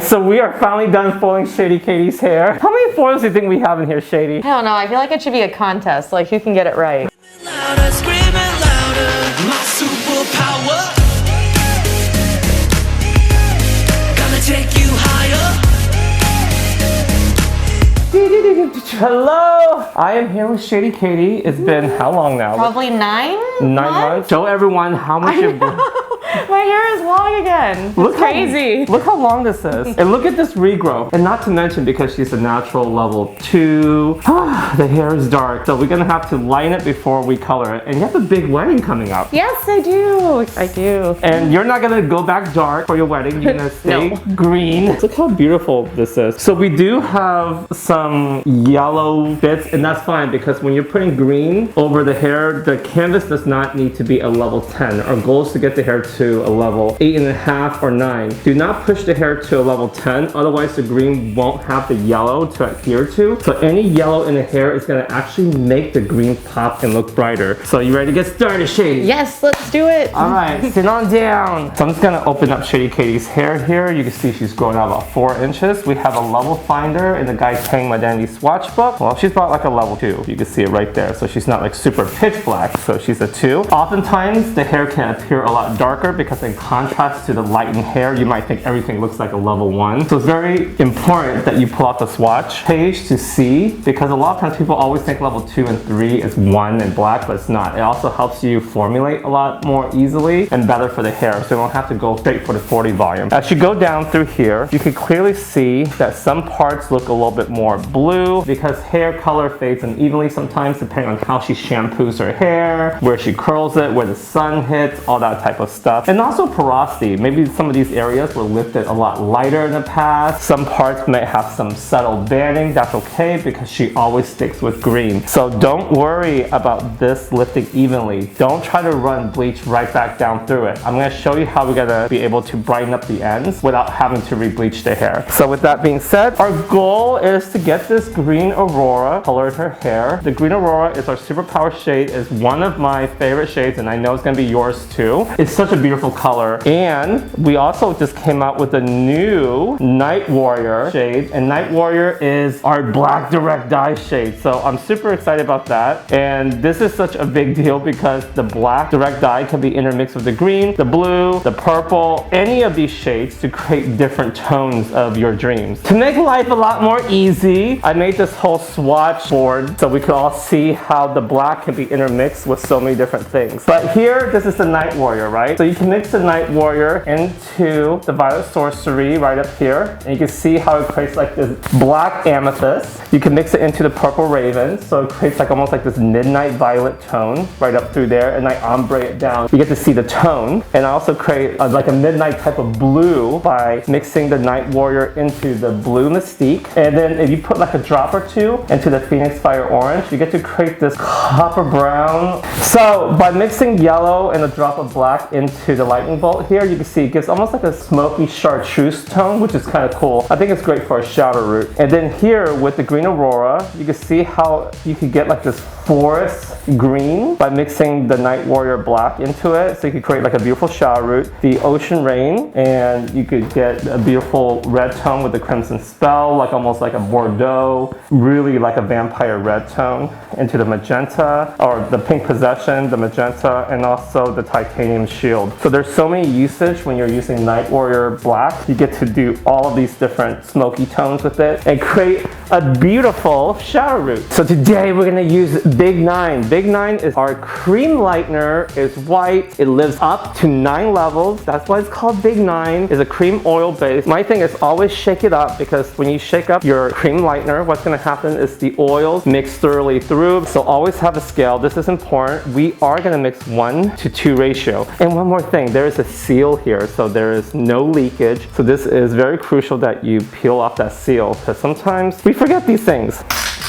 so we are finally done foiling Shady Katie's hair. How many foils do you think we have in here, Shady? I don't know. I feel like it should be a contest. Like, who can get it right? Louder, screaming louder, my superpower. Gonna take you higher. Hello! I am here with Shady Katie. It's been how long now? Probably 9 months? Show everyone how much you've been. My hair is long again. It's crazy. Look how long this is. And look at this regrowth. And not to mention, because she's a natural level 2, the hair is dark. So we're gonna have to lighten it before we color it. And you have a big wedding coming up. Yes, I do. I do. And you're not gonna go back dark for your wedding. You're gonna stay green. Look how beautiful this is. So we do have some yellow bits, and that's fine because when you're putting green over the hair, the canvas does not need to be a level 10. Our goal is to get the hair to a level 8.5 or 9. Do not push the hair to a level 10, otherwise the green won't have the yellow to adhere to. So any yellow in the hair is gonna actually make the green pop and look brighter. So you ready to get started, Shady? Yes, let's do it. All right, sit on down. So I'm just gonna open up Shady Katie's hair here. You can see she's growing out about 4 inches. We have a level finder in the Guy Tang Mydentity swatch book. Well, she's about like a level 2. You can see it right there. So she's not like super pitch black, so she's a 2. Oftentimes the hair can appear a lot darker because in contrast to the lightened hair, you might think everything looks like a level 1. So it's very important that you pull out the swatch page to see, because a lot of times people always think level 2 and 3 is 1 and black, but it's not. It also helps you formulate a lot more easily and better for the hair, so you don't have to go straight for the 40 volume. As you go down through here, you can clearly see that some parts look a little bit more blue because hair color fades unevenly sometimes depending on how she shampoos her hair, where she curls it, where the sun hits, all that type of stuff. And also porosity. Maybe some of these areas were lifted a lot lighter in the past. Some parts may have some subtle banding. That's okay because she always sticks with green. So don't worry about this lifting evenly. Don't try to run bleach right back down through it. I'm going to show you how we're going to be able to brighten up the ends without having to re-bleach the hair. So with that being said, our goal is to get this Green Aurora color in her hair. The Green Aurora is our SuperPower shade. It's one of my favorite shades, and I know it's going to be yours too. It's such a beautiful color. And we also just came out with a new Night Warrior shade, and Night Warrior is our black direct dye shade. So I'm super excited about that. And this is such a big deal because the black direct dye can be intermixed with the green, the blue, the purple, any of these shades to create different tones of your dreams. To make life a lot more easy, I made this whole swatch board so we could all see how the black can be intermixed with so many different things. But here, this is the Night Warrior, right? So you can mix the Night Warrior into the Violet Sorcery right up here, and you can see how it creates like this black amethyst. You can mix it into the Purple Raven, so it creates like almost like this midnight violet tone right up through there, and I ombre it down. You get to see the tone, and I also create like a midnight type of blue by mixing the Night Warrior into the Blue Mystique, and then if you put like a drop or two into the Phoenix Fire Orange, you get to create this copper brown. So by mixing yellow and a drop of black into the lightning bolt here, you can see it gives almost like a smoky chartreuse tone, which is kind of cool. I think it's great for a shadow root. And then here with the Green Aurora, you can see how you could get like this forest green by mixing the Night Warrior black into it. So you could create like a beautiful shadow root, the Ocean Rain, and you could get a beautiful red tone with the Crimson Spell, like almost like a Bordeaux, really like a vampire red tone, into the magenta, or the Pink Possession, the magenta, and also the Titanium Shield. So there's so many usage when you're using Night Warrior black. You get to do all of these different smoky tones with it and create a beautiful shadow root. So today we're gonna use Big 9. Big 9 is our cream lightener. It's white. It lives up to 9 levels. That's why it's called Big 9. It's a cream oil base. My thing is always shake it up, because when you shake up your cream lightener, what's gonna happen is the oils mix thoroughly through. So always have a scale. This is important. We are gonna mix 1:2 ratio. And one more thing, there is a seal here, so there is no leakage. So this is very crucial that you peel off that seal, because sometimes we forget these things.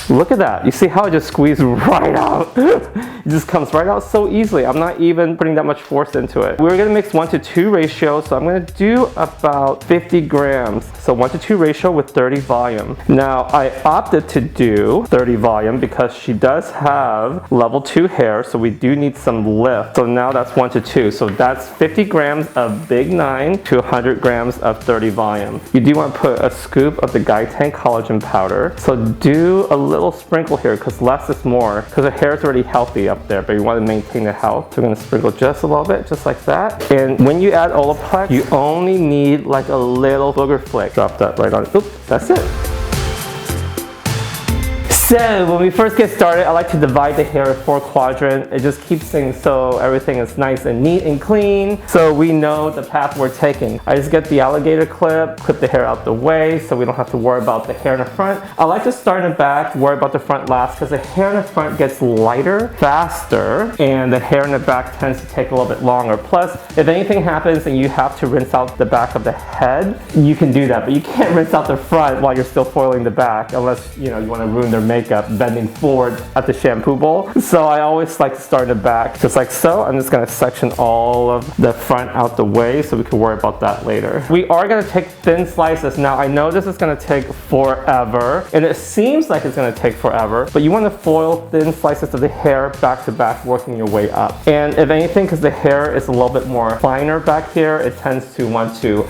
Look at that. You see how it just squeezed right out? It just comes right out so easily. I'm not even putting that much force into it. We're gonna mix 1:2 ratio, so I'm gonna do about 50 grams. So 1:2 ratio with 30 volume. Now, I opted to do 30 volume because she does have level 2 hair, so we do need some lift. So now that's 1:2. So that's 50 grams of Big 9 to 100 grams of 30 volume. You do want to put a scoop of the Guy Tang collagen powder. So do a little sprinkle here because less is more, because her hair is already healthy up there, but you want to maintain the health. So we're going to sprinkle just a little bit, just like that. And when you add Olaplex, you only need like a little booger flick. Drop that right on. Oops, that's it. So when we first get started, I like to divide the hair in 4 quadrants. It just keeps things so everything is nice and neat and clean, so we know the path we're taking. I just get the alligator clip the hair out the way so we don't have to worry about the hair in the front. I like to start in the back, worry about the front last, because the hair in the front gets lighter, faster, and the hair in the back tends to take a little bit longer. Plus, if anything happens and you have to rinse out the back of the head, you can do that, but you can't rinse out the front while you're still foiling the back unless you want to ruin their makeup bending forward at the shampoo bowl. So I always like to start in the back, just like so. I'm just going to section all of the front out the way so we can worry about that later. We are going to take thin slices. Now I know this is going to take forever, and it seems like it's going to take forever, but you want to foil thin slices of the hair back to back, working your way up. And if anything, because the hair is a little bit more finer back here, it tends to want to,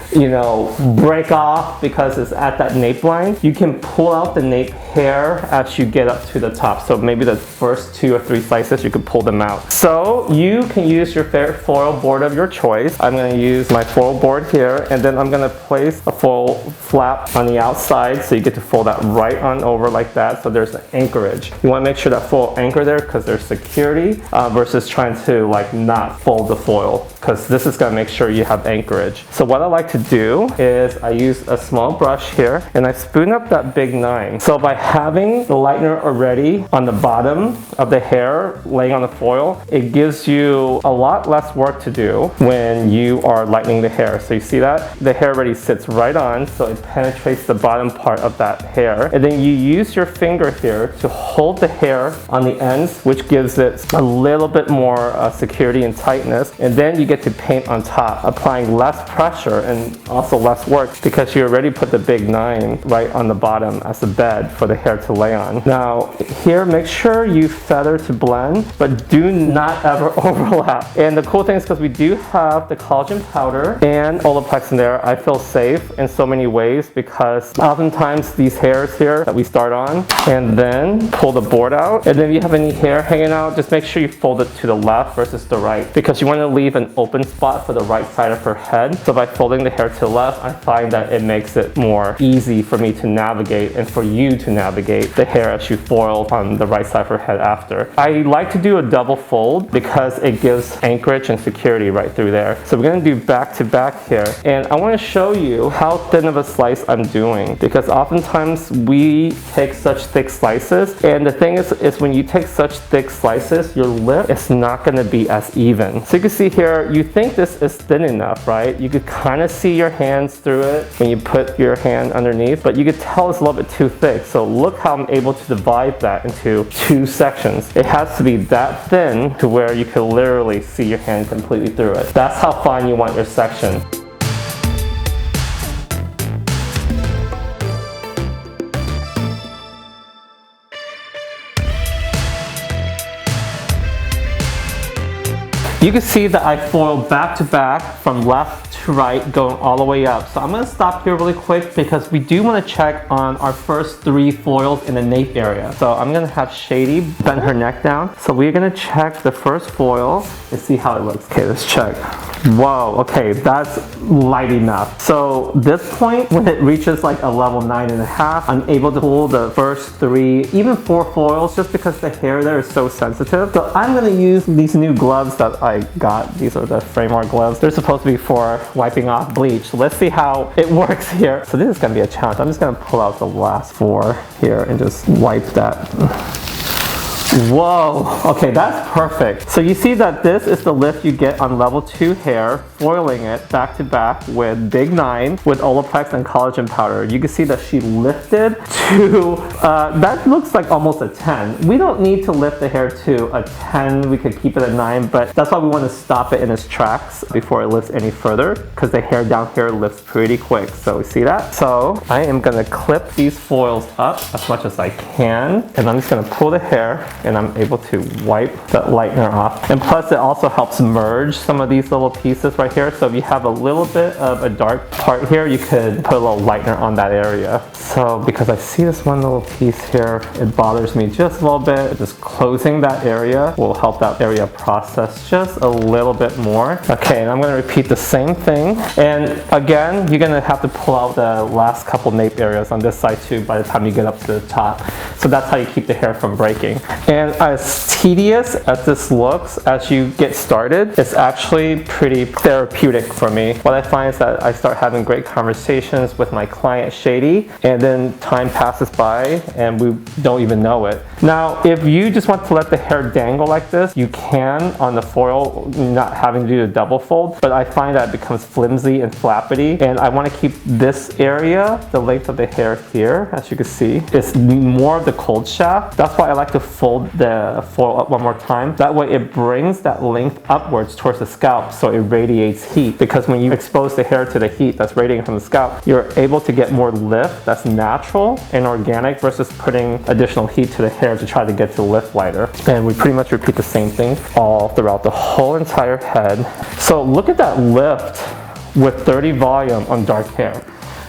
break off because it's at that nape line. You can pull out the nape hair as you get up to the top. So maybe the first 2 or 3 slices, you could pull them out. So you can use your favorite foil board of your choice. I'm going to use my foil board here, and then I'm going to place a foil flap on the outside so you get to fold that right on over like that, so there's an anchorage. You want to make sure that foil anchor there because there's security versus trying to not fold the foil, because this is going to make sure you have anchorage. So what I like to do is I use a small brush here and I spoon up that Big 9. So by having the lightener already on the bottom of the hair laying on the foil, it gives you a lot less work to do when you are lightening the hair. So you see that? The hair already sits right on, so it penetrates the bottom part of that hair. And then you use your finger here to hold the hair on the ends, which gives it a little bit more security and tightness. And then you get to paint on top, applying less pressure and also less work because you already put the Big 9 right on the bottom as a bed for the hair to lay on. Now here, make sure you feather to blend, but do not ever overlap. And the cool thing is because we do have the collagen powder and Olaplex in there, I feel safe in so many ways because oftentimes these hairs here that we start on and then pull the board out, and then if you have any hair hanging out, just make sure you fold it to the left versus the right because you want to leave an open spot for the right side of her head. So by folding the hair to the left, I find that it makes it more easy for me to navigate and for you to navigate the hair as you foil on the right side of her head after. I like to do a double fold because it gives anchorage and security right through there. So we're going to do back to back here, and I want to show you how thin of a slice I'm doing because oftentimes we take such thick slices, and the thing is when you take such thick slices, your lip is not going to be as even. So you can see here, you think this is thin enough, right? You could kind of see your hands through it when you put your hand underneath, but you could tell it's a little bit too thick. So look how I'm able to divide that into 2 sections. It has to be that thin to where you can literally see your hand completely through it. That's how fine you want your section. You can see that I foiled back to back from left to right, going all the way up. So I'm going to stop here really quick because we do want to check on our first 3 foils in the nape area. So I'm going to have Shady bend her neck down. So we're going to check the first foil and see how it looks. Okay, let's check. Whoa, okay, that's light enough. So this point, when it reaches like a level 9.5, I'm able to pull the first 3, even 4 foils just because the hair there is so sensitive. So I'm going to use these new gloves that I got. These are the Framework gloves. They're supposed to be for wiping off bleach. So let's see how it works here. So this is going to be a challenge. I'm just going to pull out the last 4 here and just wipe that. Whoa, okay, that's perfect. So you see that this is the lift you get on level 2 hair, foiling it back to back with Big 9 with Olaplex and collagen powder. You can see that she lifted to, that looks like almost a 10. We don't need to lift the hair to a 10, we could keep it at 9, but that's why we want to stop it in its tracks before it lifts any further, because the hair down here lifts pretty quick. So we see that? So I am gonna clip these foils up as much as I can, and I'm just gonna pull the hair and I'm able to wipe the lightener off. And plus it also helps merge some of these little pieces right here. So if you have a little bit of a dark part here, you could put a little lightener on that area. So because I see this one little piece here, it bothers me just a little bit. Just closing that area will help that area process just a little bit more. Okay, and I'm gonna repeat the same thing. And again, you're gonna have to pull out the last couple nape areas on this side too by the time you get up to the top. So that's how you keep the hair from breaking. And as tedious as this looks as you get started, it's actually pretty therapeutic for me. What I find is that I start having great conversations with my client Shady, and then time passes by and we don't even know it. Now, if you just want to let the hair dangle like this, you can on the foil, not having to do the double fold, but I find that it becomes flimsy and flappity, and I want to keep this area, the length of the hair here, as you can see, is more of the cold shaft. That's why I like to fold the foil up one more time. That way it brings that length upwards towards the scalp so it radiates heat, because when you expose the hair to the heat that's radiating from the scalp, you're able to get more lift that's natural and organic versus putting additional heat to the hair to try to get to lift lighter. And we pretty much repeat the same thing all throughout the whole entire head. So look at that lift with 30 volume on dark hair.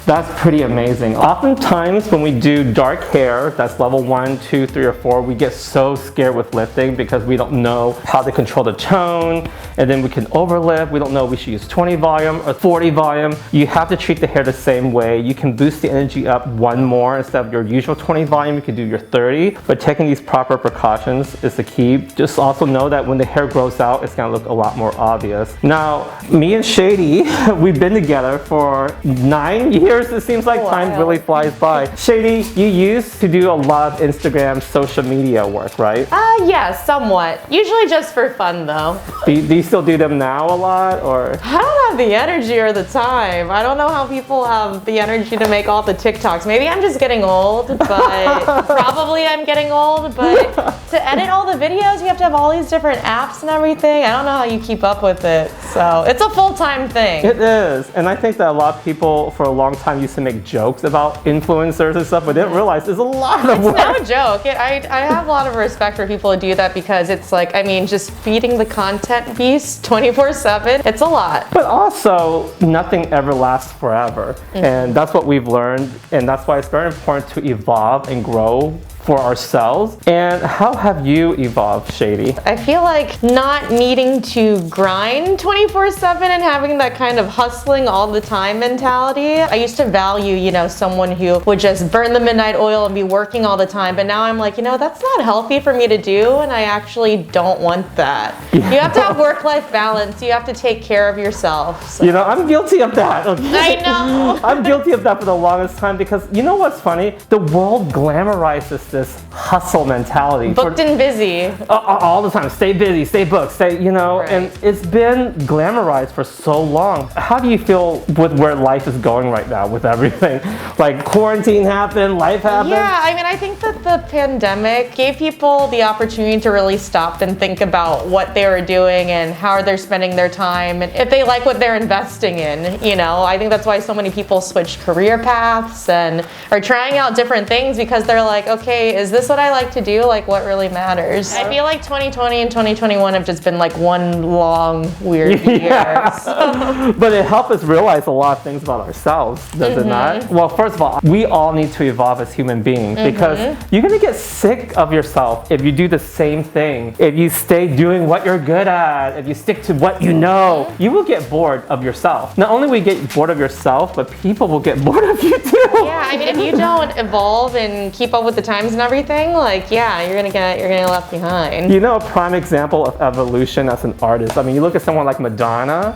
That's pretty amazing. Oftentimes when we do dark hair, that's level 1, 2, 3, or 4, we get so scared with lifting because we don't know how to control the tone, and then we can overlift. We don't know if we should use 20 volume or 40 volume. You have to treat the hair the same way. You can boost the energy up one more. Instead of your usual 20 volume, you can do your 30, but taking these proper precautions is the key. Just also know that when the hair grows out, it's gonna look a lot more obvious. Now, me and Shady, we've been together for 9 years. It seems like time really flies by. Shady, you used to do a lot of Instagram social media work, right? Yeah, somewhat. Usually just for fun though. Do you still do them now a lot, or? I don't have the energy or the time. I don't know how people have the energy to make all the TikToks. Maybe I'm just getting old, but probably I'm getting old, but to edit all the videos, you have to have all these different apps and everything. I don't know how you keep up with it. So it's a full-time thing. It is, and I think that a lot of people for a long time used to make jokes about influencers and stuff, but didn't realize there's a lot of work. It's no joke. I have a lot of respect for people who do that, because it's like, I mean, just feeding the content beast 24/7, it's a lot. But also, nothing ever lasts forever. And that's what we've learned, and that's why it's very important to evolve and grow for ourselves. And how have you evolved, Shady? I feel like not needing to grind 24/7 and having that kind of hustling all the time mentality. I used to value, you know, someone who would just burn the midnight oil and be working all the time, but now I'm like, you know, that's not healthy for me to do, and I actually don't want that. Yeah. You have to have work-life balance. You have to take care of yourself. So. You know, I'm guilty of that. Okay? I know. I'm guilty of that for the longest time, because you know what's funny? The world glamorizes this hustle mentality. Booked and busy. All the time. Stay busy, stay booked, stay, you know, right. And it's been glamorized for so long. How do you feel with where life is going right now with everything? Like quarantine happened, life happened? Yeah, I mean, I think that the pandemic gave people the opportunity to really stop and think about what they were doing and how they're spending their time, and if they like what they're investing in, you know. I think that's why so many people switch career paths and are trying out different things, because they're like, okay, is this what I like to do? Like, what really matters? I feel like 2020 and 2021 have just been like one long weird year. So. But it helped us realize a lot of things about ourselves, does it not? Well, first of all, we all need to evolve as human beings, because you're gonna get sick of yourself if you do the same thing. If you stay doing what you're good at, if you stick to what you know, you will get bored of yourself. Not only will you get bored of yourself, but people will get bored of you too. Yeah, I mean, if you don't evolve and keep up with the times, bangs and everything, like, yeah, you're gonna get left behind. You know, a prime example of evolution as an artist. I mean, you look at someone like Madonna,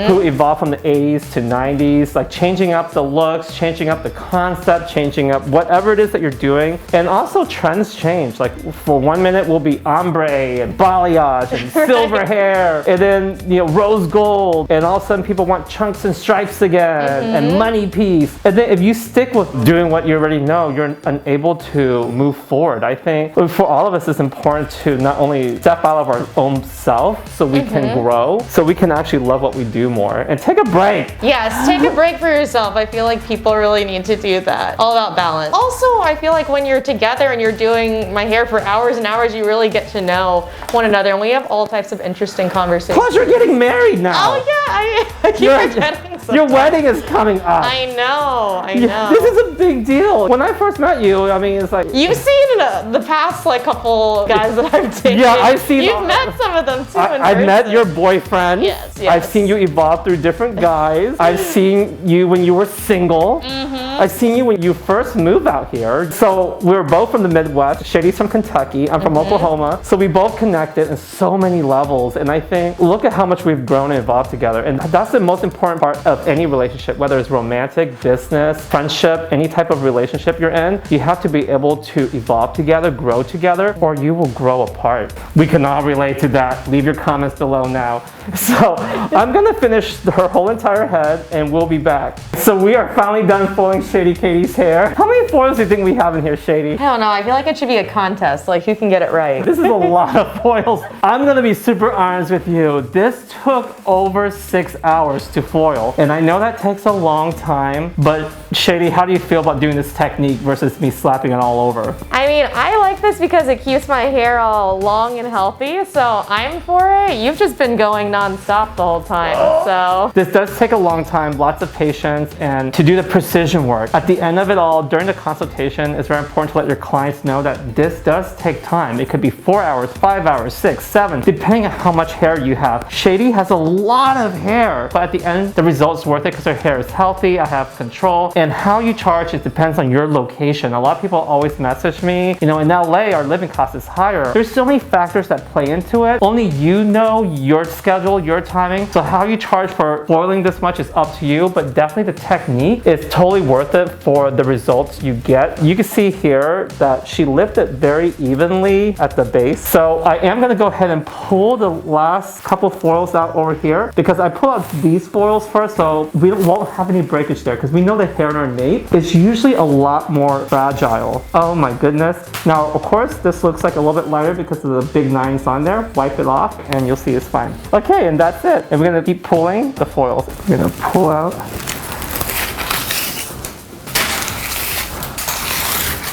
who evolved from the 80s to 90s, like changing up the looks, changing up the concept, changing up whatever it is that you're doing. And also trends change. Like for 1 minute will be ombre and balayage and silver hair, and then, you know, rose gold. And all of a sudden people want chunks and stripes again and money piece. And then if you stick with doing what you already know, you're unable to move forward. I think for all of us, it's important to not only step out of our own self so we can grow, so we can actually love what we do more, and take a break. Yes, take a break for yourself. I feel like people really need to do that. All about balance. Also, I feel like when you're together and you're doing my hair for hours and hours, you really get to know one another, and we have all types of interesting conversations. Plus, you're getting married now. Oh yeah, I keep forgetting. Your wedding is coming up. I know. This is a big deal. When I first met you, I mean, it's like... You've seen the past, like, couple guys that I've dated. Yeah, I've seen... You've met some of them too. I've met your boyfriend. Yes. I've seen you evolve through different guys. I've seen you when you were single. I've seen you when you first moved out here. So we were both from the Midwest. Shady's from Kentucky. I'm from Oklahoma. So we both connected in so many levels. And I think, look at how much we've grown and evolved together. And that's the most important part of any relationship, whether it's romantic, business, friendship, any type of relationship you're in. You have to be able to evolve together, grow together, or you will grow apart. We can all relate to that. Leave your comments below now. So I'm gonna finish her whole entire head and we'll be back. So we are finally done foiling Shady Katie's hair. How many foils do you think we have in here, Shady? I don't know. I feel like it should be a contest, like who can get it right. This is a lot of foils. I'm gonna be super honest with you. This took over 6 hours to foil. And I know that takes a long time, but Shady, how do you feel about doing this technique versus me slapping it all over? I mean, I like this because it keeps my hair all long and healthy, so I'm for it. You've just been going non-stop the whole time, so. This does take a long time, lots of patience, and to do the precision work. At the end of it all, during the consultation, it's very important to let your clients know that this does take time. It could be 4 hours, 5 hours, 6, 7, depending on how much hair you have. Shady has a lot of hair, but at the end, the result's worth it because her hair is healthy, I have control, and how you charge, it depends on your location. A lot of people always message me, you know, in LA, our living cost is higher. There's so many factors that play into it. Only you know your schedule, your timing. So how you charge for foiling this much is up to you, but definitely the technique is totally worth it for the results you get. You can see here that she lifted very evenly at the base. So I am gonna go ahead and pull the last couple foils out over here because I pull out these foils first so we won't have any breakage there because we know the hair in our nape is usually a lot more fragile. Oh my goodness. Now, of course, this looks like a little bit lighter because of the big nines on there. Wipe it off and you'll see it's fine. Okay, and that's it. And we're gonna keep pulling the foils. We're gonna pull out.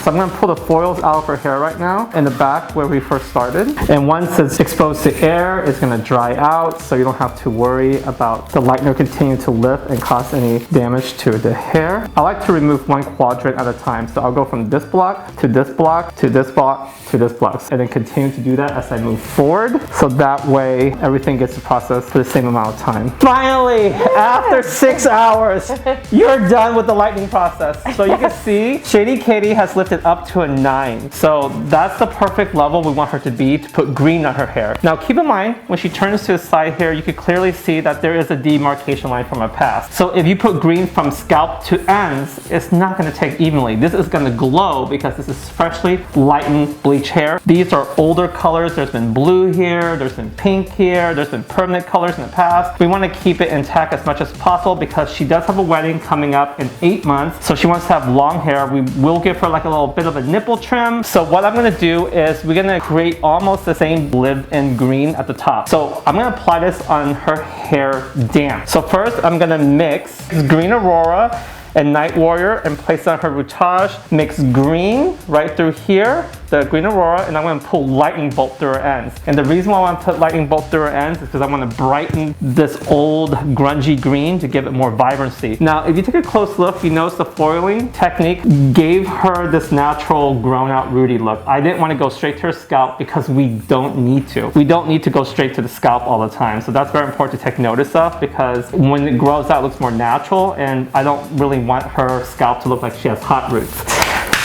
So I'm gonna pull the foils out of her hair right now in the back where we first started. And once it's exposed to air, it's gonna dry out so you don't have to worry about the lightener continuing to lift and cause any damage to the hair. I like to remove one quadrant at a time. So I'll go from this block to this block to this block to this block and then continue to do that as I move forward. So that way everything gets processed for the same amount of time. Finally, after 6 hours, you're done with the lightening process. So you can see Shady Katie has lifted up to a 9. So that's the perfect level we want her to be to put green on her hair. Now keep in mind, when she turns to the side here, you can clearly see that there is a demarcation line from her past. So if you put green from scalp to ends, it's not going to take evenly. This is going to glow because this is freshly lightened bleach hair. These are older colors. There's been blue here, there's been pink here, there's been permanent colors in the past. We want to keep it intact as much as possible because she does have a wedding coming up in 8 months. So she wants to have long hair. We will give her like a little bit of a nipple trim. So what I'm gonna do is we're gonna create almost the same live-in green at the top. So I'm gonna apply this on her hair damp. So first I'm gonna mix Green Aurora and Night Warrior and place it on her rootàge. Mix green right through here, the Green Aurora, and I'm going to pull lightning bolt through her ends. And the reason why I want to put lightning bolt through her ends is because I want to brighten this old grungy green to give it more vibrancy. Now, if you take a close look, you notice the foiling technique gave her this natural grown out rooty look. I didn't want to go straight to her scalp because we don't need to. We don't need to go straight to the scalp all the time. So that's very important to take notice of because when it grows out, it looks more natural and I don't really want her scalp to look like she has hot roots.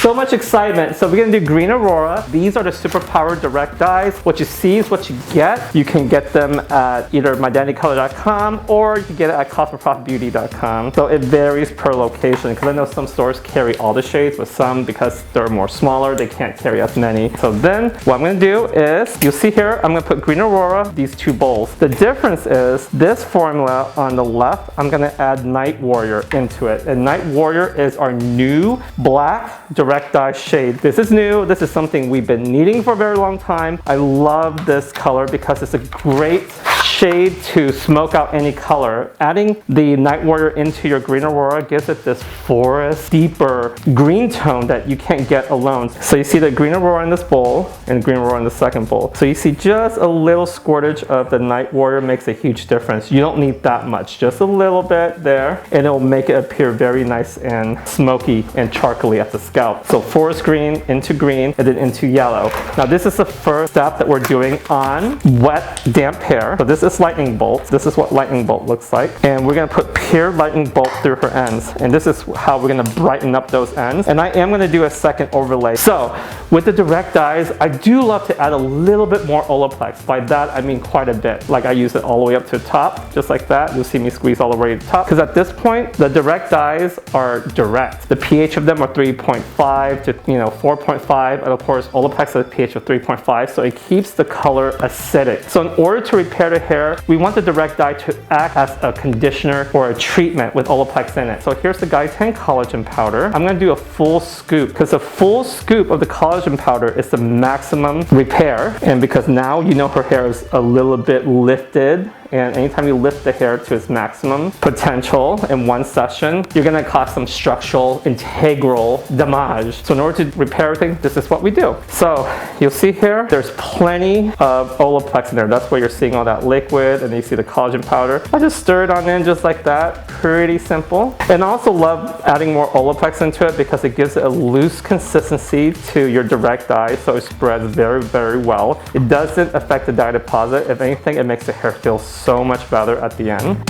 So much excitement. So we're gonna do Green Aurora. These are the SuperPower direct dyes. What you see is what you get. You can get them at either mydentitycolor.com or you can get it at cosmoprofitbeauty.com. So it varies per location because I know some stores carry all the shades, but some, because they're more smaller, they can't carry as many. So then what I'm gonna do is, you'll see here, I'm gonna put Green Aurora, these two bowls. The difference is this formula on the left, I'm gonna add Night Warrior into it. And Night Warrior is our new black direct dye shade. This is new. This is something we've been needing for a very long time. I love this color because it's a great shade to smoke out any color. Adding the Night Warrior into your Green Aurora gives it this forest, deeper green tone that you can't get alone. So you see the Green Aurora in this bowl and Green Aurora in the second bowl. So you see just a little squirtage of the Night Warrior makes a huge difference. You don't need that much, just a little bit there, and it'll make it appear very nice and smoky and charcoaly at the scalp. So forest green into green and then into yellow. Now this is the first step that we're doing on wet, damp hair. So this is lightning bolt. This is what lightning bolt looks like. And we're gonna put pure lightning bolt through her ends. And this is how we're gonna brighten up those ends. And I am gonna do a second overlay. So with the direct dyes, I do love to add a little bit more Olaplex. By that, I mean quite a bit. Like I use it all the way up to the top, just like that. You'll see me squeeze all the way to the top. Because at this point, the direct dyes are direct. The pH of them are 3.5 to 4.5. And of course, Olaplex has a pH of 3.5. So it keeps the color acidic. So in order to repair the hair, we want the direct dye to act as a conditioner or a treatment with Olaplex in it. So here's the Guy Tang collagen powder. I'm gonna do a full scoop because a full scoop of the collagen powder is the maximum repair. And because now you know her hair is a little bit lifted, and anytime you lift the hair to its maximum potential in one session, you're gonna cause some structural, integral damage. So in order to repair everything, this is what we do. So you'll see here, there's plenty of Olaplex in there. That's where you're seeing all that liquid, and you see the collagen powder. I just stir it on in just like that. Pretty simple. And I also love adding more Olaplex into it because it gives it a loose consistency to your direct dye, so it spreads very, very well. It doesn't affect the dye deposit. If anything, it makes the hair feel so much better at the end.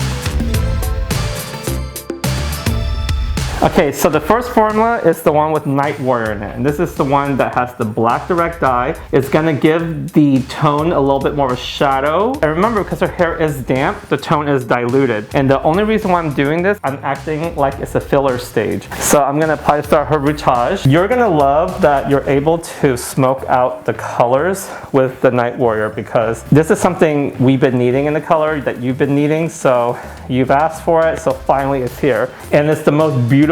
Okay, so the first formula is the one with Night Warrior in it, and this is the one that has the black direct dye. It's gonna give the tone a little bit more of a shadow. And remember, because her hair is damp, the tone is diluted. And the only reason why I'm doing this, I'm acting like it's a filler stage. So I'm gonna apply to start her rootàge. You're gonna love that you're able to smoke out the colors with the Night Warrior because this is something we've been needing in the color that you've been needing. So you've asked for it, so finally it's here. And it's the most beautiful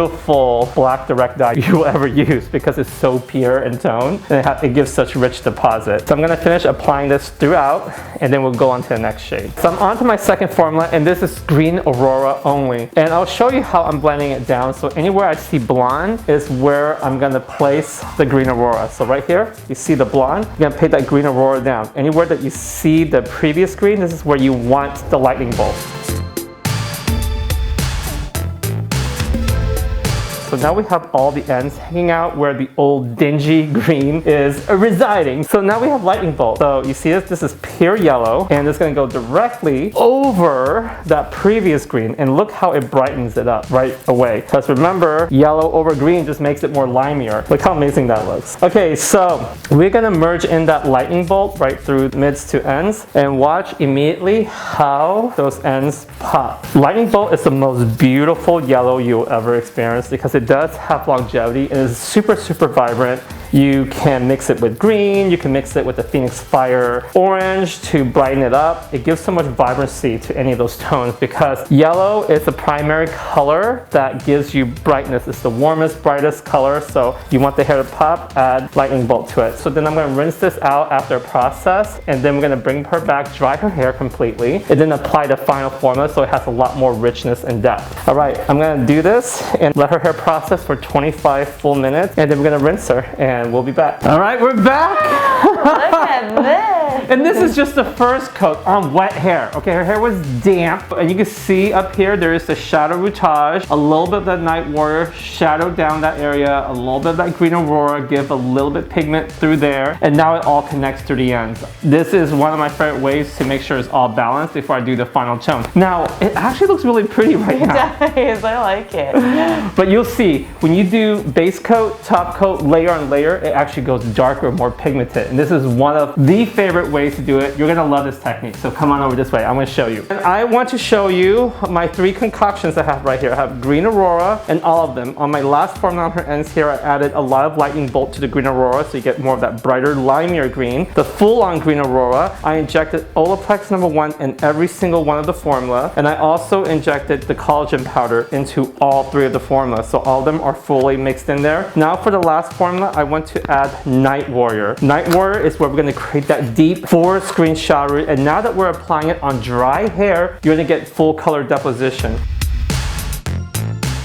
black direct dye you will ever use because it's so pure in tone and it gives such rich deposit. So I'm gonna finish applying this throughout and then we'll go on to the next shade. So I'm on to my second formula, and this is Green Aurora only. And I'll show you how I'm blending it down. So anywhere I see blonde is where I'm gonna place the Green Aurora. So right here, you see the blonde, you're gonna put that Green Aurora down. Anywhere that you see the previous green, this is where you want the lightning bolt. So now we have all the ends hanging out where the old dingy green is residing. So now we have lightning bolt. So you see this is pure yellow, and it's gonna go directly over that previous green, and look how it brightens it up right away. Because remember, yellow over green just makes it more limier. Look how amazing that looks. Okay, so we're gonna merge in that lightning bolt right through mids to ends, and watch immediately how those ends pop. Lightning bolt is the most beautiful yellow you'll ever experience because it does have longevity and is super, super vibrant. You can mix it with green, you can mix it with the Phoenix Fire orange to brighten it up. It gives so much vibrancy to any of those tones because yellow is the primary color that gives you brightness. It's the warmest, brightest color, so you want the hair to pop, add lightning bolt to it. So then I'm gonna rinse this out after a process, and then we're gonna bring her back, dry her hair completely, and then apply the final formula so it has a lot more richness and depth. All right, I'm gonna do this and let her hair process for 25 full minutes, and then we're gonna rinse her, and we'll be back. All right, we're back. Look at this. And this is just the first coat on wet hair. Okay, her hair was damp, and you can see up here there is the shadow rootàge, a little bit of that Night Warrior, shadow down that area, a little bit of that Green Aurora, give a little bit pigment through there, and now it all connects to the ends. This is one of my favorite ways to make sure it's all balanced before I do the final tone. Now, it actually looks really pretty right now. It does, I like it. But you'll see, when you do base coat, top coat, layer on layer, it actually goes darker, more pigmented. And this is one of the favorite ways to do it. You're gonna love this technique. So come on over this way, I'm gonna show you. And I want to show you my 3 concoctions I have right here. I have Green Aurora and all of them. On my last formula on her ends here, I added a lot of lightning bolt to the Green Aurora so you get more of that brighter, limier green. The full-on Green Aurora, I injected Olaplex #1 in every single one of the formula. And I also injected the collagen powder into all 3 of the formulas. So all of them are fully mixed in there. Now for the last formula, I want to add Night Warrior. Night Warrior is where we're gonna create that deep forest green shadow root. And now that we're applying it on dry hair, you're gonna get full color deposition.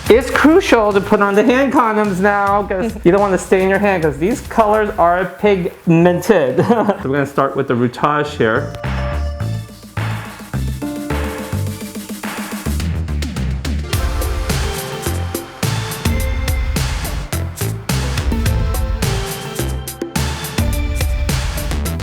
It's crucial to put on the hand condoms now because you don't want to stain your hand because these colors are pigmented. So we're gonna start with the rootàge here.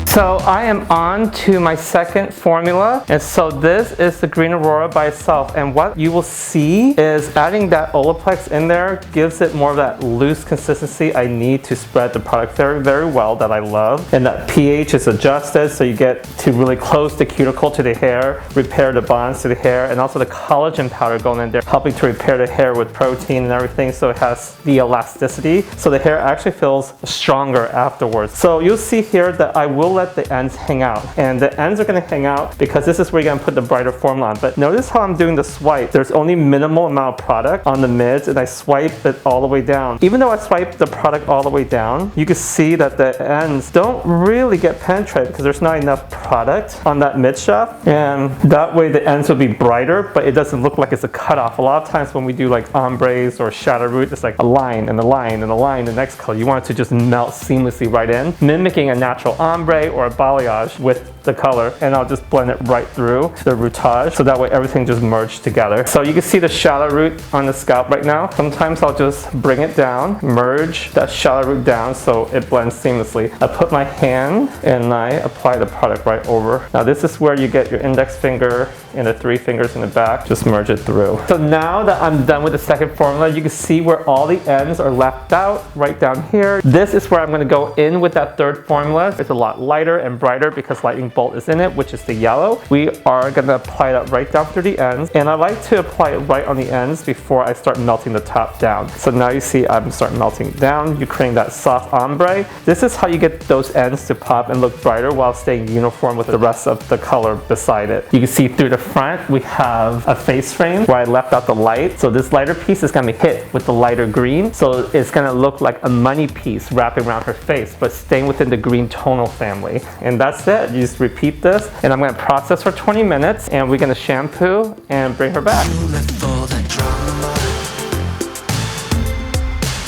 So I am on to my second formula, and so this is the Green Aurora by itself, and what you will see is adding that Olaplex in there gives it more of that loose consistency I need to spread the product very, very well that I love, and that pH is adjusted so you get to really close the cuticle to the hair, repair the bonds to the hair, and also the collagen powder going in there helping to repair the hair with protein and everything so it has the elasticity so the hair actually feels stronger afterwards. So you'll see here that I will let the ends hang out, and the ends are going to hang out because this is where you're going to put the brighter formula on. But notice how I'm doing the swipe. There's only minimal amount of product on the mids, and I swipe it all the way down. Even though I swipe the product all the way down, you can see that the ends don't really get penetrated because there's not enough product on that mid shaft, and that way the ends will be brighter, but it doesn't look like it's a cutoff. A lot of times when we do like ombres or shadow root, it's like a line and a line and a line, the next color. You want it to just melt seamlessly right in, mimicking a natural ombre or a balayage with the color, and I'll just blend it right through the rootàge so that way everything just merged together. So you can see the shadow root on the scalp right now. Sometimes I'll just bring it down, merge that shadow root down so it blends seamlessly. I put my hand and I apply the product right over. Now this is where you get your index finger and the 3 fingers in the back, just merge it through. So now that I'm done with the second formula, you can see where all the ends are left out right down here. This is where I'm going to go in with that third formula. It's a lot lighter and brighter because lightning bolt is in it, which is the yellow. We are going to apply that right down through the ends, and I like to apply it right on the ends before I start melting the top down. So now you see I'm starting melting down. You're creating that soft ombre. This is how you get those ends to pop and look brighter while staying uniform with the rest of the color beside it. You can see through the front we have a face frame where I left out the light. So this lighter piece is going to be hit with the lighter green. So it's going to look like a money piece wrapping around her face, but staying within the green tonal family. And that's it. You just repeat this, and I'm going to process for 20 minutes, and we're going to shampoo and bring her back. You live for the drama.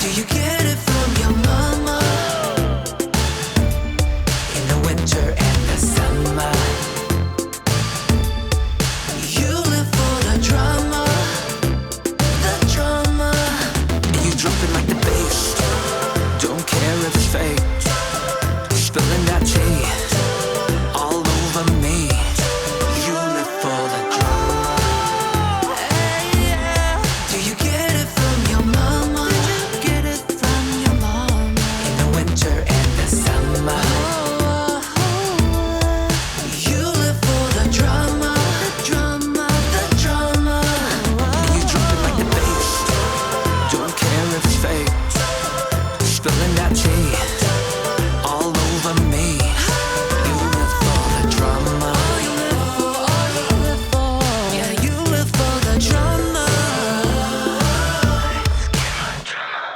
Do you get it from your mama? In the winter and the summer. You live for the drama. The drama. And you drop it like the bass. Don't care if it's fake. Spilling that tea all over me. You live for the drama. Hey, yeah. Do you get it from your mama? Did you get it from your mama? In the winter and the summer. You live for the drama. The drama, the drama. And you drop it like the bass. Don't care if it's fake. Spilling that tea all over me. You live for the drama. You live for, yeah, you live for the drama.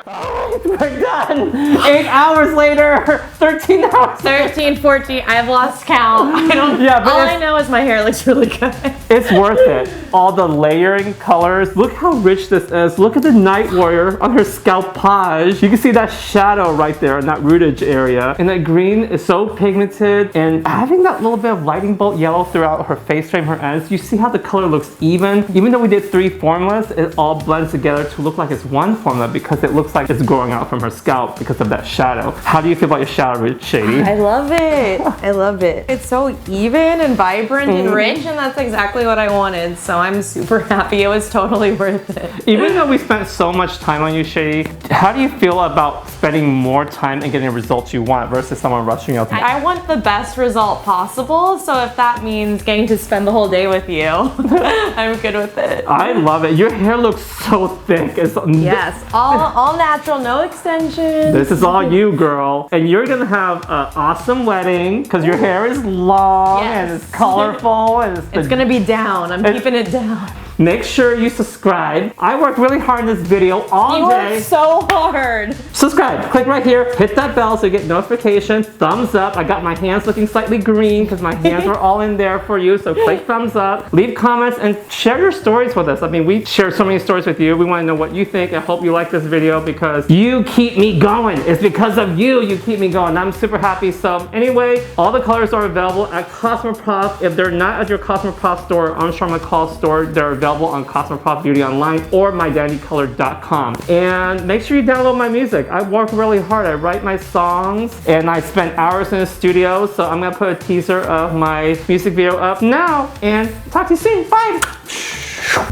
Oh we're done. 8 hours later, 13 hours. 13, 14, I've lost count. I don't, Yeah, but all I know is my hair looks really good. it's worth it. All the layering colors. Look how rich this is. Look at the Night Warrior on her scalpage. You can see that shadow right there in that rootàge area. And that green is so pigmented, and having that little bit of lightning bolt yellow throughout her face frame, her ends, you see how the color looks even. Even though we did 3 formulas, it all blends together to look like it's one formula because it looks like it's growing out from her scalp because of that shadow. How do you feel about your shadow, Shady? I love it. I love it. It's so even and vibrant and rich, and that's exactly what I wanted. So I'm super happy. It was totally worth it. Even though we spent so much time on you, Shady, how do you feel about spending more time and getting the results you want versus someone rushing you? I want the best result possible, so if that means getting to spend the whole day with you, I'm good with it. I love it. Your hair looks so thick. Yes, all natural, no extensions. This is all you, girl. And you're gonna have an awesome wedding because your hair is long and it's colorful and it's gonna be down. I'm keeping it down. Make sure you subscribe. I worked really hard in this video all day. You worked so hard. Subscribe. Click right here. Hit that bell so you get notifications. Thumbs up. I got my hands looking slightly green because my hands are all in there for you. So click thumbs up. Leave comments and share your stories with us. I mean, we share so many stories with you. We want to know what you think. I hope you like this video because you keep me going. It's because of you keep me going. I'm super happy. So anyway, all the colors are available at Cosmoprof. If they're not at your Cosmoprof store or Armstrong McCall store, they're available on Cosmoprof Beauty Online or Mydentity.com. And make sure you download my music. I work really hard. I write my songs and I spend hours in the studio. So I'm gonna put a teaser of my music video up now and talk to you soon. Bye.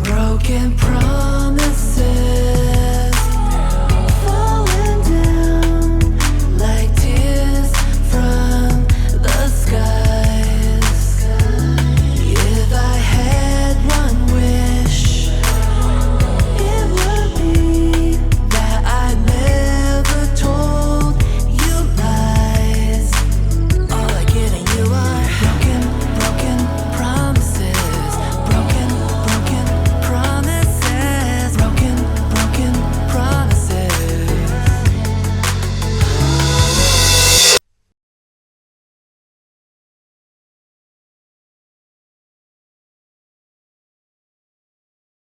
Broken promises.